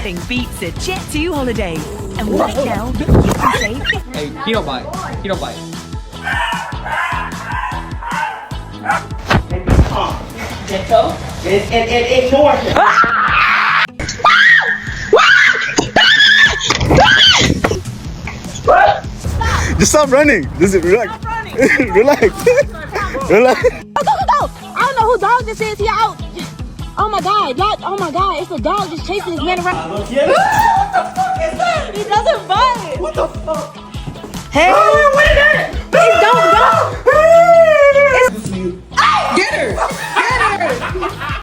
Nothing beats a Jet2 holiday. And right now, you can save. Hey, he don't bite. He don't bite. Gentle and ignore him. Just stop running. Just relax. Relax. Relax. Go. I don't know who dog this is. He out. Oh my god, y'all. Oh my god, it's a dog just chasing this man around. What the fuck is that? He doesn't bite. What the fuck? Hey, Oh, wait a minute! don't. Get her!